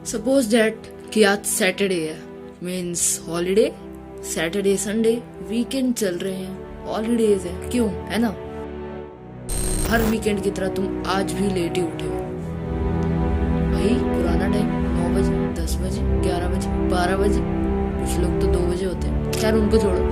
Suppose that कि आज Saturday है, means holiday. Saturday Sunday weekend चल रहे हैं, हॉलीडेज है, क्यों है ना। हर वीकेंड की तरह तुम आज भी लेट ही उठे हो। वही पुराना टाइम, 9 बजे, 10 बजे, 11 बजे, 12 बजे, कुछ लोग तो 2 बजे होते हैं। खैर उनको छोड़ो।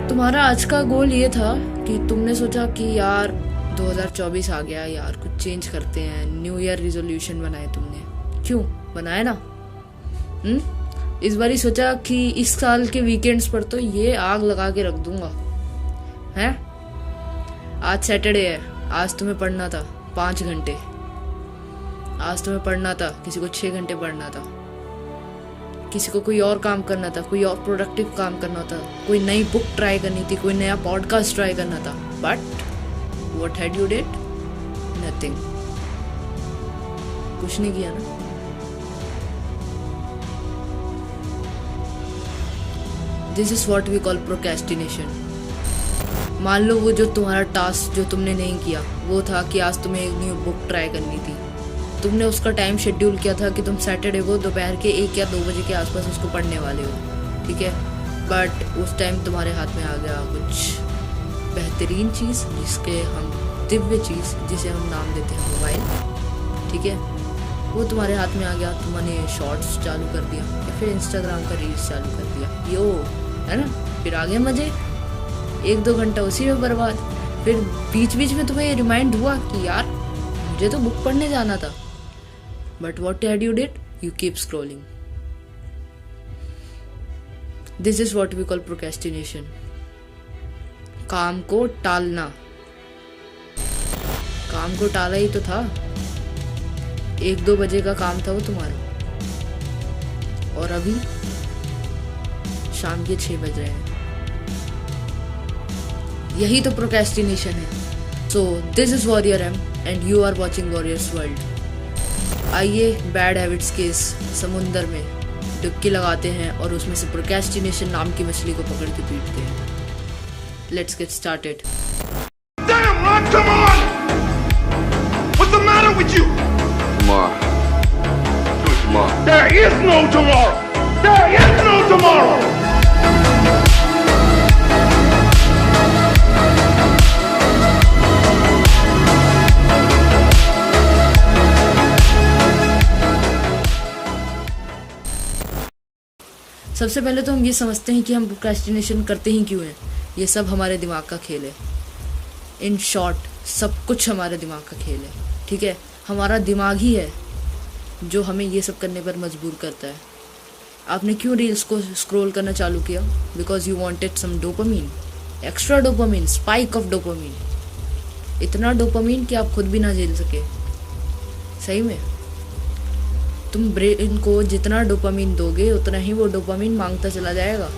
तुम्हारा आज का गोल ये था कि तुमने सोचा कि यार 2024 आ गया यार, कुछ चेंज करते हैं। न्यू ईयर रिजोल्यूशन बनाए तुमने, क्यों बनाए ना। इस बार ही सोचा कि इस साल के वीकेंड्स पर तो ये आग लगा के रख दूंगा हैं। आज सैटरडे है, आज तुम्हें पढ़ना था 5 घंटे, आज तुम्हें पढ़ना था, किसी को 6 घंटे पढ़ना था, किसी को कोई और काम करना था, कोई और प्रोडक्टिव काम करना था, कोई नई बुक ट्राई करनी थी, कोई नया पॉडकास्ट ट्राई करना था। But what had you did? Nothing. कुछ नहीं किया ना। This is what we call procrastination. मान लो वो जो तुम्हारा टास्क जो तुमने नहीं किया वो था कि आज तुम्हें एक न्यू बुक ट्राई करनी थी। तुमने उसका टाइम शेड्यूल किया था कि तुम सैटरडे को दोपहर के 1 या 2 बजे के आसपास उसको पढ़ने वाले हो, ठीक है। बट उस टाइम तुम्हारे हाथ में आ गया कुछ बेहतरीन चीज़, जिसके हम दिव्य चीज़ जिसे हम नाम देते हैं मोबाइल, ठीक है। वो तुम्हारे हाथ में आ गया, तुमने शॉर्ट्स चालू कर दिया या फिर इंस्टाग्राम का रील्स चालू कर दिया, यो है ना। फिर आगे मजे, 1-2 घंटा उसी में बर्बाद। फिर बीच बीच में तुम्हें रिमाइंड हुआ कि यार मुझे तो बुक पढ़ने जाना था। But what had you did? You keep scrolling. This is what we call procrastination. काम को टालना। काम को टाला ही तो था, 1-2 बजे का काम था वो तुम्हारा, और अभी शाम के 6 बज रहे हैं। यही तो प्रोक्रेस्टिनेशन है। So this is warrior am and you are watching warriors world. आइए बैड हैबिट्स के इस समुंदर में डुबकी लगाते हैं और उसमें से प्रोक्रेस्टिनेशन नाम की मछली को पकड़ के पीटते हैं। Let's get started. Damn, Ron, come on! What's the matter with you? Tomorrow. Do it tomorrow. There is no tomorrow! There is no tomorrow! सबसे पहले तो हम ये समझते हैं कि हम प्रोक्रेस्टिनेशन करते ही क्यों हैं। ये सब हमारे दिमाग का खेल है। इन शॉर्ट सब कुछ हमारे दिमाग का खेल है, ठीक है। हमारा दिमाग ही है जो हमें ये सब करने पर मजबूर करता है। आपने क्यों रील्स को स्क्रॉल करना चालू किया? Because you wanted some dopamine, extra dopamine, spike of dopamine. इतना डोपामीन कि आप खुद भी ना झेल सके। सही में तुम ब्रेन को जितना डोपामीन दोगे उतना ही वो डोपामीन मांगता चला जाएगा।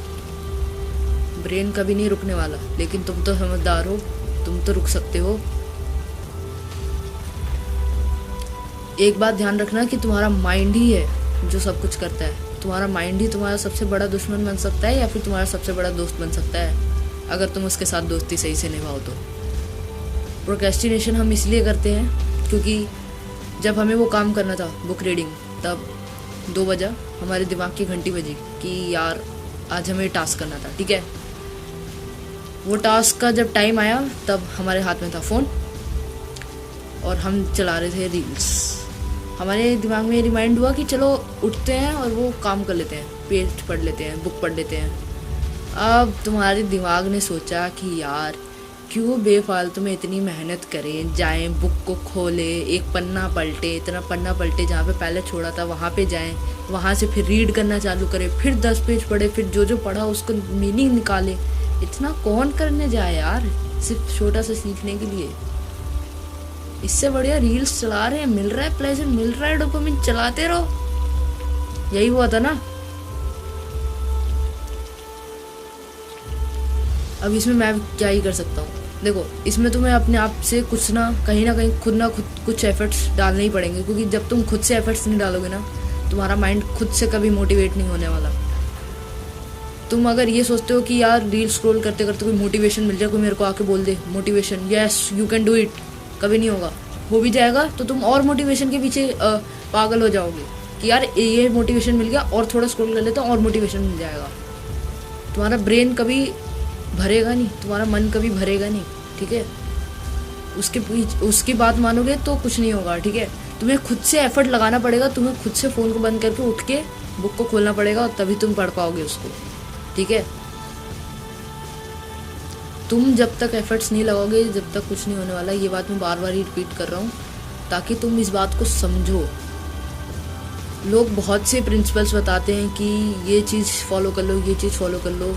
ब्रेन कभी नहीं रुकने वाला, लेकिन तुम तो समझदार हो, तुम तो रुक सकते हो। एक बात ध्यान रखना कि तुम्हारा माइंड ही है जो सब कुछ करता है। तुम्हारा माइंड ही तुम्हारा सबसे बड़ा दुश्मन बन सकता है या फिर तुम्हारा सबसे बड़ा दोस्त बन सकता है, अगर तुम उसके साथ दोस्ती सही से निभाओ तो। प्रोक्रेस्टिनेशन हम इसलिए करते हैं क्योंकि जब हमें वो काम करना था, बुक रीडिंग, तब 2 बजा हमारे दिमाग की घंटी बजी कि यार आज हमें टास्क करना था, ठीक है। वो टास्क का जब टाइम आया तब हमारे हाथ में था फ़ोन और हम चला रहे थे रील्स। हमारे दिमाग में रिमाइंड हुआ कि चलो उठते हैं और वो काम कर लेते हैं, पेज पढ़ लेते हैं, बुक पढ़ लेते हैं। अब तुम्हारे दिमाग ने सोचा कि यार क्यों बेफालतू में इतनी मेहनत करें, जाएं बुक को खोले, एक पन्ना पलटे, इतना पन्ना पलटे जहाँ पे पहले छोड़ा था वहाँ पे जाएं, वहाँ से फिर रीड करना चालू करें, फिर 10 पेज पढ़े, फिर जो पढ़ा उसको मीनिंग निकाले। इतना कौन करने जाए यार, सिर्फ छोटा सा सीखने के लिए। इससे बढ़िया रील्स चला रहे हैं, मिल रहा है प्लेजर, मिल रहा है डोपामिन, चलाते रहो। यही हुआ था ना। अब इसमें मैं क्या ही कर सकता हूँ। देखो, इसमें तुम्हें अपने आप से कुछ ना कहीं खुद कुछ एफर्ट्स डालने ही पड़ेंगे, क्योंकि जब तुम खुद से एफर्ट्स नहीं डालोगे ना, तुम्हारा माइंड खुद से कभी मोटिवेट नहीं होने वाला। तुम अगर ये सोचते हो कि यार रील स्क्रॉल करते करते कोई मोटिवेशन मिल जाए, कोई मेरे को आके बोल दे motivation, yes you can do it, कभी नहीं होगा। हो भी जाएगा तो तुम और मोटिवेशन के पीछे पागल हो जाओगे कि यार ये मोटिवेशन मिल गया और थोड़ा स्क्रॉल कर लेता हूँ और मोटिवेशन मिल जाएगा। तुम्हारा ब्रेन कभी भरेगा नहीं, तुम्हारा मन कभी भरेगा नहीं, ठीक है। उसकी बात मानोगे तो कुछ नहीं होगा, ठीक है। तुम्हें खुद से एफर्ट लगाना पड़ेगा, तुम्हें खुद से फ़ोन को बंद करके उठ के बुक को खोलना पड़ेगा और तभी तुम पढ़ पाओगे उसको, ठीक है। तुम जब तक एफर्ट्स नहीं लगाओगे जब तक कुछ नहीं होने वाला। ये बात मैं बार बार ही रिपीट कर रहा हूँ ताकि तुम इस बात को समझो। लोग बहुत से प्रिंसिपल्स बताते हैं कि ये चीज़ फॉलो कर लो, ये चीज़ फॉलो कर लो,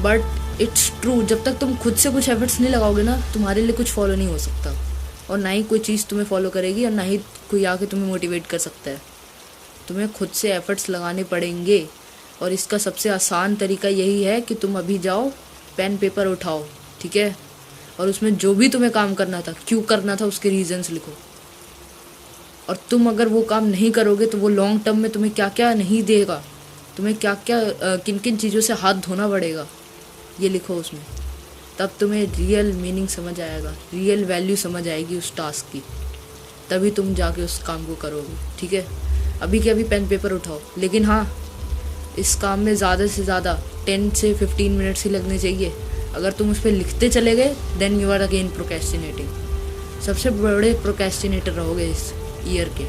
बट इट्स ट्रू, जब तक तुम खुद से कुछ एफर्ट्स नहीं लगाओगे ना तुम्हारे लिए कुछ फॉलो नहीं हो सकता, और ना ही कोई चीज़ तुम्हें फॉलो करेगी और ना ही कोई आके तुम्हें मोटिवेट कर सकता है। तुम्हें खुद से एफर्ट्स लगाने पड़ेंगे और इसका सबसे आसान तरीका यही है कि तुम अभी जाओ, पेन पेपर उठाओ, ठीक है, और उसमें जो भी तुम्हें काम करना था, क्यों करना था, उसके रीजंस लिखो। और तुम अगर वो काम नहीं करोगे तो वो लॉन्ग टर्म में तुम्हें क्या क्या नहीं देगा, तुम्हें क्या क्या किन किन चीज़ों से हाथ धोना पड़ेगा, ये लिखो उसमें। तब तुम्हें रियल मीनिंग समझ आएगा, रियल वैल्यू समझ आएगी उस टास्क की, तभी तुम जाके उस काम को करोगे, ठीक है। अभी के अभी पेन पेपर उठाओ, लेकिन हाँ, इस काम में ज़्यादा से ज़्यादा 10 से 15 मिनट्स ही लगने चाहिए। अगर तुम उस पर लिखते चले गए then you are again procrastinating. सबसे बड़े प्रोक्रेस्टिनेटर रहोगे इस ईयर के,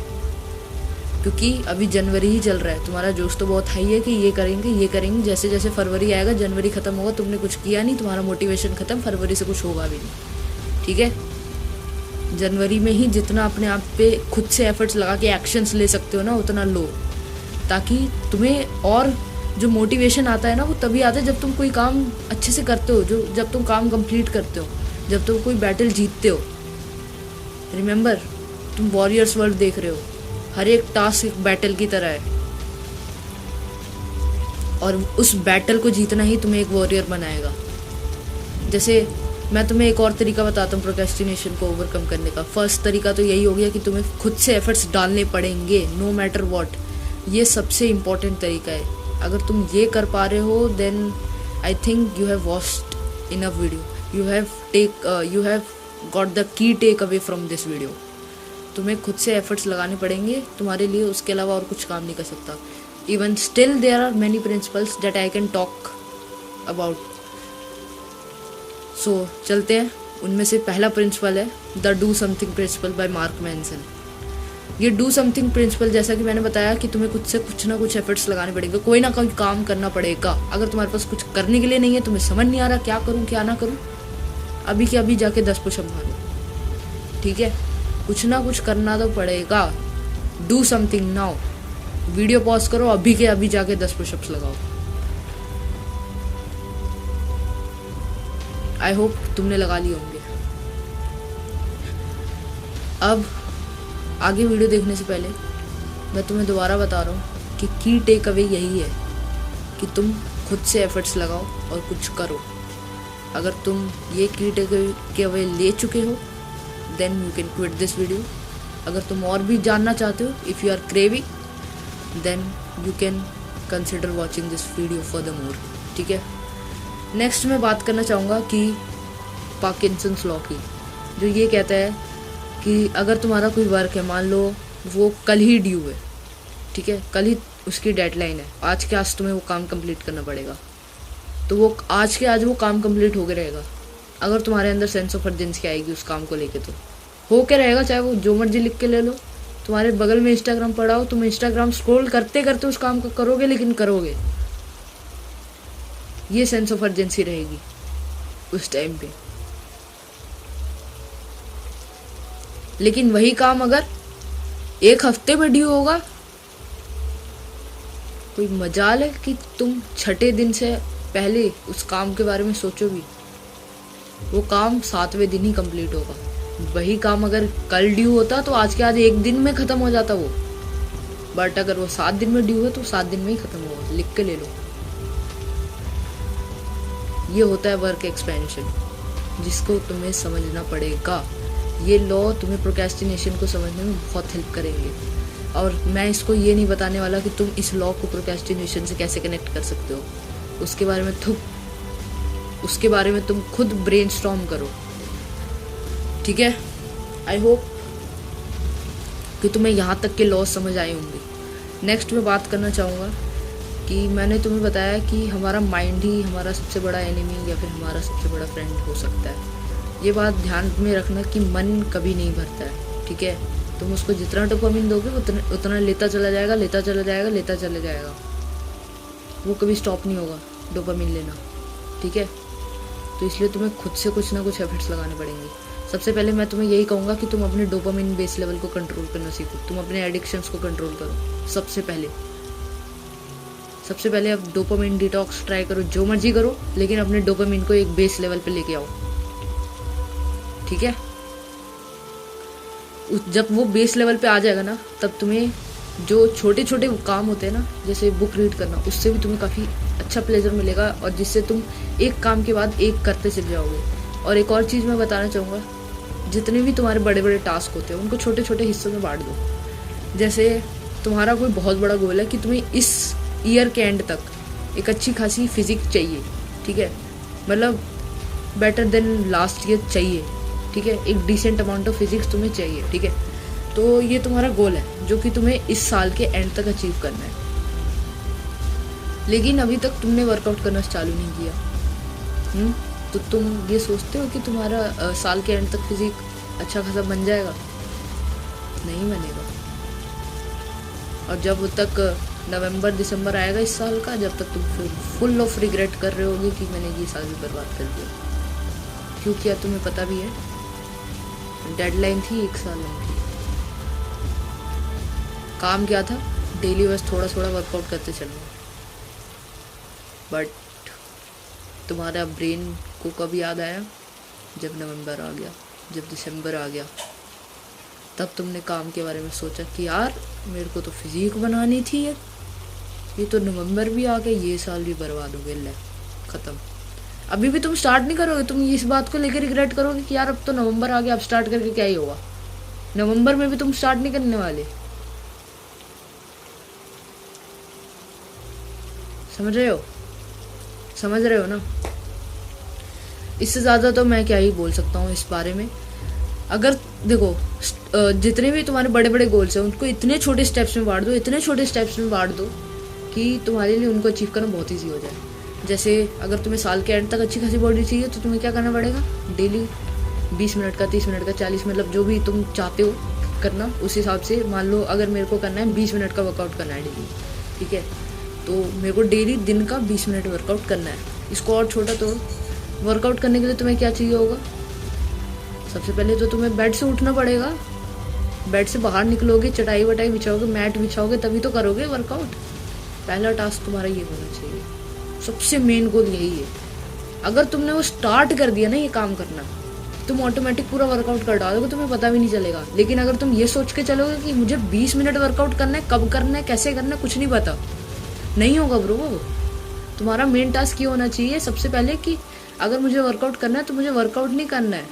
क्योंकि अभी जनवरी ही चल रहा है। तुम्हारा जोश तो बहुत हाई है कि ये करेंगे। जैसे जैसे फरवरी आएगा, जनवरी ख़त्म होगा, तुमने कुछ किया नहीं, तुम्हारा मोटिवेशन ख़त्म, फरवरी से कुछ होगा भी नहीं, ठीक है। जनवरी में ही जितना अपने आप पे खुद से एफर्ट्स लगा के एक्शंस ले सकते हो ना, उतना लो, ताकि तुम्हें और जो मोटिवेशन आता है ना वो तभी आता है जब तुम कोई काम अच्छे से करते हो, जब तुम काम कंप्लीट करते हो, जब तुम कोई बैटल जीतते हो। रिमेंबर, तुम वॉरियर्स वर्ल्ड देख रहे हो, हर एक टास्क एक बैटल की तरह है और उस बैटल को जीतना ही तुम्हें एक वॉरियर बनाएगा। जैसे मैं तुम्हें एक और तरीका बताता हूँ प्रोक्रेस्टिनेशन को ओवरकम करने का। फर्स्ट तरीका तो यही हो गया कि तुम्हें खुद से एफर्ट्स डालने पड़ेंगे, नो मैटर व्हाट। ये सबसे इम्पोर्टेंट तरीका है। अगर तुम ये कर पा रहे हो then I think you have watched enough video, you have got the key takeaway from this video. तुम्हें खुद से एफर्ट्स लगाने पड़ेंगे तुम्हारे लिए, उसके अलावा और कुछ काम नहीं कर सकता। Even still there are many principles that I can talk about. So चलते हैं। उनमें से पहला प्रिंसिपल है the do something principle by Mark Manson. ये डू समथिंग प्रिंसिपल, जैसा कि मैंने बताया कि तुम्हें खुद से कुछ ना कुछ एफर्ट्स लगाने पड़ेंगे, कोई ना कोई काम करना पड़ेगा। अगर तुम्हारे पास कुछ करने के लिए नहीं है, तुम्हें समझ नहीं आ रहा क्या करूं क्या ना करूं, अभी के अभी जाके 10 पुशअप मारो, ठीक है। कुछ ना कुछ करना तो पड़ेगा। Do something now. Video pause करो, अभी के अभी जाके 10 पुशअप्स लगाओ। आई होप तुमने लगा लिए होंगे। अब आगे वीडियो देखने से पहले मैं तुम्हें दोबारा बता रहा हूँ कि की टेक अवे यही है कि तुम खुद से एफर्ट्स लगाओ और कुछ करो। अगर तुम ये की टेक अवे ले चुके हो then you can quit this video. अगर तुम और भी जानना चाहते हो, if you are craving then you can consider watching this video furthermore, ठीक है। नेक्स्ट मैं बात करना चाहूँगा कि पार्किंसंस लॉ की, जो ये कहता है कि अगर तुम्हारा कोई वर्क है, मान लो वो कल ही ड्यू है, ठीक है, कल ही उसकी डेडलाइन है, आज के आज तुम्हें वो काम कंप्लीट करना पड़ेगा, तो वो आज के आज वो काम कंप्लीट होके रहेगा। अगर तुम्हारे अंदर सेंस ऑफ अर्जेंसी आएगी उस काम को लेके तो हो के रहेगा, चाहे वो जो मर्जी लिख के ले लो। तुम्हारे बगल में इंस्टाग्राम पड़ा हो, तुम इंस्टाग्राम स्क्रॉल करते करते उस काम को करोगे, लेकिन करोगे। ये सेंस ऑफ अर्जेंसी रहेगी उस टाइम पे। लेकिन वही काम अगर एक हफ्ते में ड्यू होगा, कोई मजाल है कि तुम छठे दिन से पहले उस काम के बारे में सोचो भी, वो काम 7वें दिन ही कंप्लीट होगा। वही काम अगर कल ड्यू होता तो आज के आज एक दिन में खत्म हो जाता वो, बट अगर वो 7 दिन में ड्यू है तो 7 दिन में ही खत्म होगा। लिख के ले लो। ये होता है वर्क एक्सपेंशन, जिसको तुम्हें समझना पड़ेगा। ये लॉ तुम्हें प्रोक्रेस्टिनेशन को समझने में बहुत हेल्प करेंगे। और मैं इसको ये नहीं बताने वाला कि तुम इस लॉ को प्रोक्रेस्टिनेशन से कैसे कनेक्ट कर सकते हो, उसके बारे में तुम खुद ब्रेनस्टॉर्म करो, ठीक है। आई होप कि तुम्हें यहाँ तक के लॉस समझ आए होंगे। नेक्स्ट मैं बात करना चाहूँगा कि मैंने तुम्हें बताया कि हमारा माइंड ही हमारा सबसे बड़ा एनिमी या फिर हमारा सबसे बड़ा फ्रेंड हो सकता है। ये बात ध्यान में रखना कि मन कभी नहीं भरता है, ठीक है। तुम उसको जितना डोपामिन दोगे उतना लेता चला जाएगा, लेता चला जाएगा, लेता चला जाएगा। वो कभी स्टॉप नहीं होगा डोपामिन लेना, ठीक है। तो इसलिए तुम्हें खुद से कुछ ना कुछ एफर्ट्स लगाने पड़ेंगे। सबसे पहले मैं तुम्हें यही कहूँगा कि तुम अपने डोपामिन बेस लेवल को कंट्रोल करना सीखो। तुम अपने एडिक्शंस को कंट्रोल करो। सबसे पहले अब डोपामिन डिटॉक्स ट्राई करो, जो मर्जी करो, लेकिन अपने डोपामिन को एक बेस लेवल पे लेके आओ, ठीक है। जब वो बेस लेवल पे आ जाएगा ना, तब तुम्हें जो छोटे छोटे काम होते हैं ना, जैसे बुक रीड करना, उससे भी तुम्हें काफ़ी अच्छा प्लेजर मिलेगा और जिससे तुम एक काम के बाद एक करते चले जाओगे। और एक और चीज़ मैं बताना चाहूँगा, जितने भी तुम्हारे बड़े बड़े टास्क होते हैं उनको छोटे छोटे हिस्सों में बांट दो। जैसे तुम्हारा कोई बहुत बड़ा गोल है कि तुम्हें इस ईयर के एंड तक एक अच्छी खासी फिजिक्स चाहिए, ठीक है, मतलब बेटर देन लास्ट ईयर चाहिए, ठीक है, एक डिसेंट अमाउंट ऑफ फिजिक्स तुम्हें चाहिए, ठीक है। तो ये तुम्हारा गोल है जो कि तुम्हें इस साल के एंड तक अचीव करना है। लेकिन अभी तक तुमने वर्कआउट करना चालू नहीं किया, तो तुम ये सोचते हो कि तुम्हारा साल के एंड तक फिजिक अच्छा खासा बन जाएगा? नहीं बनेगा। और जब तक नवंबर दिसंबर आएगा इस साल का, जब तक तुम फुल ऑफ रिग्रेट कर रहे होगे कि मैंने ये साल भी बर्बाद कर दिया। क्यों किया तुम्हें पता भी है, डेडलाइन थी 1 साल लंबी। काम क्या था, डेली बस थोड़ा थोड़ा वर्कआउट करते चलना। बट तुम्हारा ब्रेन को कब याद आया, जब नवंबर आ गया, जब दिसंबर आ गया, तब तुमने काम के बारे में सोचा कि यार मेरे को तो फिजिक बनानी थी, ये तो नवंबर भी आ गया, ये साल भी बर्बाद हो गया, खत्म। अभी भी तुम स्टार्ट नहीं करोगे, तुम इस बात को लेकर रिग्रेट करोगे कि यार अब तो नवंबर आ गया, अब स्टार्ट करके क्या ही होगा। नवंबर में भी तुम स्टार्ट नहीं करने वाले, समझ रहे हो ना। इससे ज़्यादा तो मैं क्या ही बोल सकता हूँ इस बारे में। अगर देखो, जितने भी तुम्हारे बड़े बड़े गोल्स हैं उनको इतने छोटे स्टेप्स में बांट दो कि तुम्हारे लिए उनको अचीव करना बहुत ईजी हो जाए। जैसे अगर तुम्हें साल के एंड तक अच्छी खासी बॉडी चाहिए तो तुम्हें क्या करना पड़ेगा, डेली 20 मिनट का, 30 मिनट का, 40, मतलब जो भी तुम चाहते हो करना, उस हिसाब से मान लो अगर मेरे को करना है 20 मिनट का वर्कआउट करना है डेली, ठीक है, तो मेरे को डेली दिन का 20 मिनट वर्कआउट करना है। इसको और छोटा तोड़ो, वर्कआउट करने के लिए तुम्हें क्या चाहिए होगा, सबसे पहले तो तुम्हें बेड से उठना पड़ेगा। बेड से बाहर निकलोगे, चटाई वटाई बिछाओगे, मैट बिछाओगे, तभी तो करोगे वर्कआउट। पहला टास्क तुम्हारा ये होना चाहिए, सबसे मेन गोल यही है। अगर तुमने वो स्टार्ट कर दिया ना ये काम करना, तुम ऑटोमेटिक पूरा वर्कआउट कर डालोगे, तुम्हें पता भी नहीं चलेगा। लेकिन अगर तुम ये सोच के चलोगे कि मुझे 20 मिनट वर्कआउट करना है, कब करना है, कैसे करना है, कुछ नहीं पता, नहीं होगा ब्रो। तुम्हारा मेन टास्क ये होना चाहिए सबसे पहले कि अगर मुझे वर्कआउट करना है तो मुझे वर्कआउट नहीं करना है,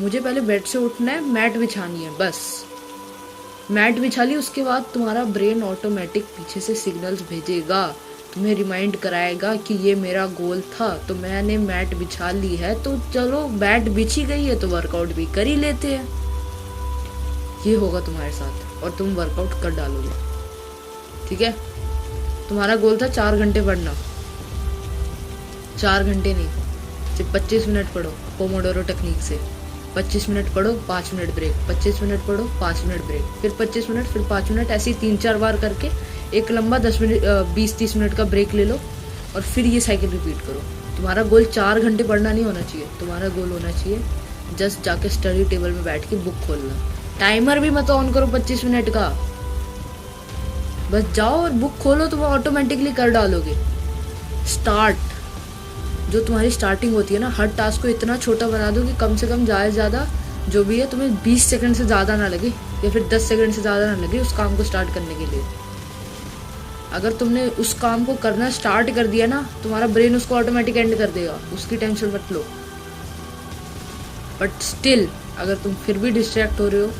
मुझे पहले बेड से उठना है, मैट बिछानी है, बस मैट बिछा ली। उसके बाद तुम्हारा ब्रेन ऑटोमेटिक पीछे से सिग्नल्स भेजेगा, तुम्हें रिमाइंड कराएगा कि ये मेरा गोल था, तो मैंने मैट बिछा ली है, तो चलो मैट बिछी गई है तो वर्कआउट भी कर ही लेते हैं। ये होगा तुम्हारे साथ और तुम वर्कआउट कर डालोगे, ठीक है। तुम्हारा गोल था 4 घंटे पढ़ना, 4 घंटे नहीं, सिर्फ 25 मिनट पढ़ो पोमोडोरो टेक्निक से। 25 मिनट पढ़ो, 5 मिनट ब्रेक, 25 मिनट पढ़ो, 5 मिनट ब्रेक, फिर 25 मिनट, फिर 5 मिनट, ऐसे ही 3-4 बार करके एक लंबा 20-30 मिनट का ब्रेक ले लो और फिर ये साइकिल रिपीट करो। तुम्हारा गोल 4 घंटे पढ़ना नहीं होना चाहिए, तुम्हारा गोल होना चाहिए जस्ट जाके स्टडी टेबल में बैठ के बुक खोलना। टाइमर भी मत ऑन करो 25 मिनट का, बस जाओ और बुक खोलो, तुम ऑटोमेटिकली कर डालोगे। स्टार्ट, जो तुम्हारी स्टार्टिंग होती है ना, हर टास्क को इतना छोटा बना दो कि कम से कम ज़्यादा जो भी है तुम्हें 20 सेकंड से ज़्यादा ना लगे या फिर 10 सेकंड से ज़्यादा ना लगे उस काम को स्टार्ट करने के लिए। अगर तुमने उस काम को करना स्टार्ट कर दिया ना, तुम्हारा ब्रेन उसको ऑटोमेटिक एंड कर देगा, उसकी टेंशन मत लो। बट स्टिल अगर तुम फिर भी डिस्ट्रैक्ट हो रहे हो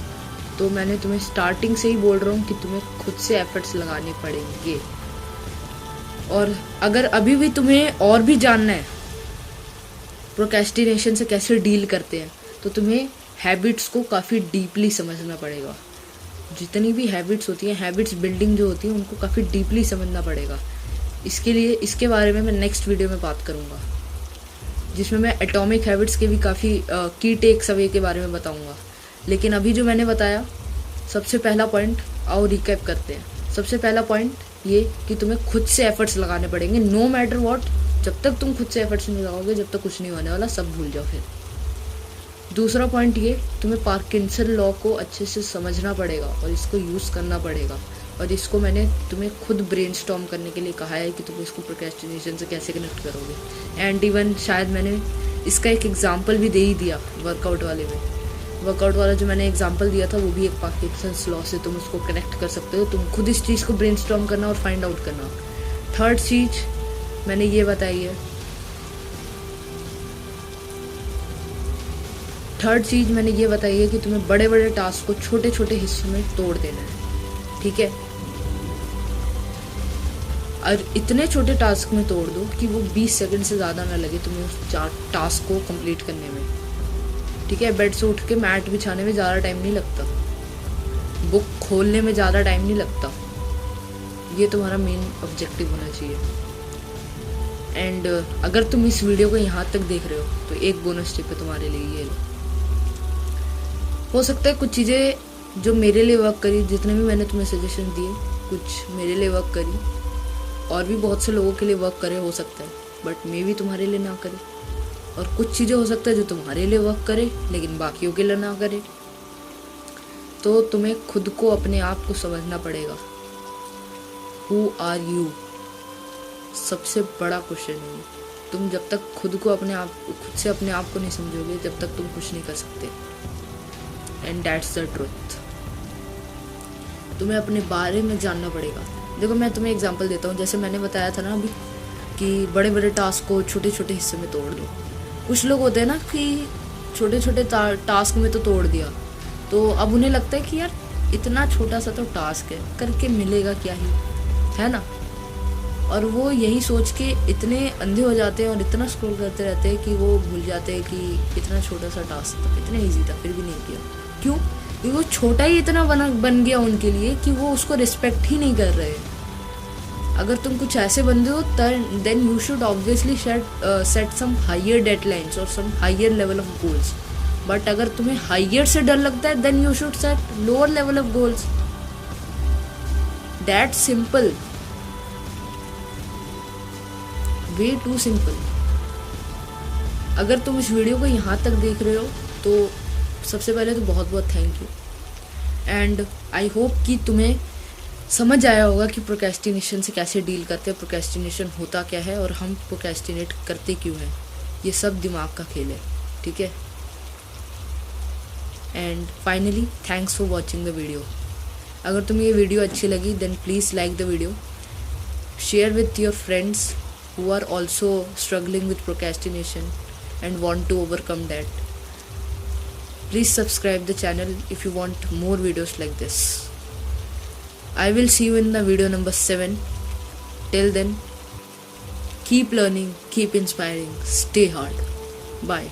तो मैंने तुम्हें स्टार्टिंग से ही बोल रहा हूँ कि तुम्हें खुद से एफर्ट्स लगाने पड़ेंगे। और अगर अभी भी तुम्हें और भी जानना है प्रोक्रेस्टिनेशन से कैसे डील करते हैं, तो तुम्हें हैबिट्स को काफ़ी डीपली समझना पड़ेगा। जितनी भी हैबिट्स होती हैं, हैबिट्स बिल्डिंग जो होती है, उनको काफ़ी डीपली समझना पड़ेगा। इसके लिए इसके बारे में मैं नेक्स्ट वीडियो में बात करूँगा, जिसमें मैं एटॉमिक हैबिट्स के भी काफ़ी की टेक्स अवे के बारे में बताऊँगा। लेकिन अभी जो मैंने बताया, सबसे पहला पॉइंट, आओ रिकैप करते हैं। सबसे पहला पॉइंट ये कि तुम्हें खुद से एफर्ट्स लगाने पड़ेंगे, नो मैटर व्हाट। जब तक तुम खुद से एफर्ट्स नहीं लगाओगे, जब तक कुछ नहीं होने वाला, सब भूल जाओ फिर। दूसरा पॉइंट ये, तुम्हें पार्किंसन लॉ को अच्छे से समझना पड़ेगा और इसको यूज़ करना पड़ेगा। और इसको मैंने तुम्हें खुद ब्रेनस्टॉर्म करने के लिए कहा है कि तुम इसको प्रोक्रेस्टिनेशन से कैसे कनेक्ट करोगे। एंड इवन शायद मैंने इसका एक एग्जाम्पल भी दे ही दिया वर्कआउट वाले में। वर्कआउट वाला जो मैंने एग्जाम्पल दिया था, वो भी एक पार्किंसन लॉ से तुम उसको कनेक्ट कर सकते हो। तुम खुद इस चीज़ को ब्रेनस्टॉर्म करना और फाइंड आउट करना। थर्ड चीज़ मैंने ये बताई है, कि तुम्हें बड़े बड़े टास्क को छोटे छोटे हिस्सों में तोड़ देना है, ठीक है। और इतने छोटे टास्क में तोड़ दो कि वो 20 सेकंड से ज़्यादा ना लगे तुम्हें उस टास्क को कंप्लीट करने में, ठीक है। बेड से उठ के मैट बिछाने में ज़्यादा टाइम नहीं लगता, बुक खोलने में ज़्यादा टाइम नहीं लगता। ये तुम्हारा मेन ऑब्जेक्टिव होना चाहिए। एंड अगर तुम इस वीडियो को यहाँ तक देख रहे हो, तो एक बोनस टिप है तुम्हारे लिए, ये लो। हो सकता है कुछ चीज़ें जो मेरे लिए वर्क करी, जितने भी मैंने तुम्हें सजेशन दिए, कुछ मेरे लिए वर्क करी और भी बहुत से लोगों के लिए वर्क करे, हो सकता है, बट मे भी तुम्हारे लिए ना करे। और कुछ चीज़ें हो सकता है जो तुम्हारे लिए वर्क करे लेकिन बाकियों के लिए ना करे। तो तुम्हें खुद को, अपने आप को समझना पड़ेगा। हु आर यू, सबसे बड़ा क्वेश्चन है। तुम जब तक खुद से अपने आप को नहीं समझोगे, जब तक तुम कुछ नहीं कर सकते। And that's the truth. तुम्हें अपने बारे में जानना पड़ेगा। देखो, मैं तुम्हें एग्जांपल देता हूँ। जैसे मैंने बताया था ना अभी कि बड़े बड़े टास्क को छोटे छोटे हिस्से में तोड़ दो। कुछ लोग होते हैं ना कि छोटे छोटे टास्क में तो तोड़ दिया, तो अब उन्हें लगता है कि यार इतना छोटा सा तो टास्क है, करके मिलेगा क्या ही, है ना। और वो यही सोच के इतने अंधे हो जाते हैं और इतना स्क्रॉल करते रहते हैं कि वो भूल जाते हैं कि इतना छोटा सा टास्क था, इतना ईजी था, फिर भी नहीं किया। क्यों? क्योंकि वो छोटा ही इतना बन गया उनके लिए कि वो उसको रिस्पेक्ट ही नहीं कर रहे। अगर तुम कुछ ऐसे बंदे हो, then you should obviously set some higher deadlines और some higher level of goals. But अगर तुम्हें हायर से डर लगता है, then you should set lower level of goals. That simple, way too simple. अगर तुम इस वीडियो को यहाँ तक देख रहे हो, तो सबसे पहले तो बहुत बहुत thank you. And I hope कि तुम्हें समझ आया होगा कि प्रोक्रेस्टिनेशन से कैसे डील करते हैं, प्रोक्रेस्टिनेशन होता क्या है और हम प्रोक्रेस्टिनेट करते क्यों हैं। ये सब दिमाग का खेल है, ठीक है। And finally thanks for watching the video. अगर तुम्हें ये वीडियो अच्छी लगी, then please like the video, share with your friends who are also struggling with procrastination and want to overcome that. Please subscribe the channel if you want more videos like this. I will see you in the video number 7. Till then, keep learning, keep inspiring, stay hard. Bye.